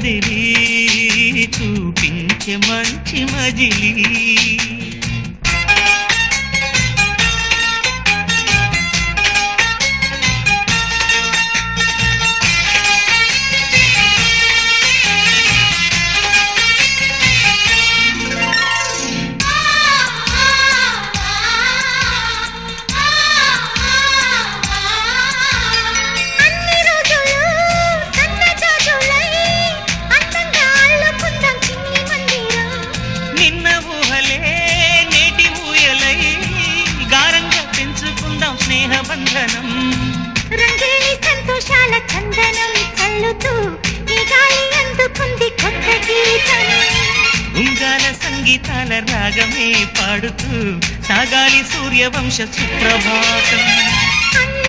కదిలి చూపించే మంచి మజిలీ స్నేహబంధనం రంగేలి సంతోషాల చందనం చల్లుతూ ఈ గాలి అందుకుంది కొత్త గీతం ఉంగాల సంగీతాల రాగమే పాడుతూ సాగాలి సూర్యవంశ సుప్రభాతం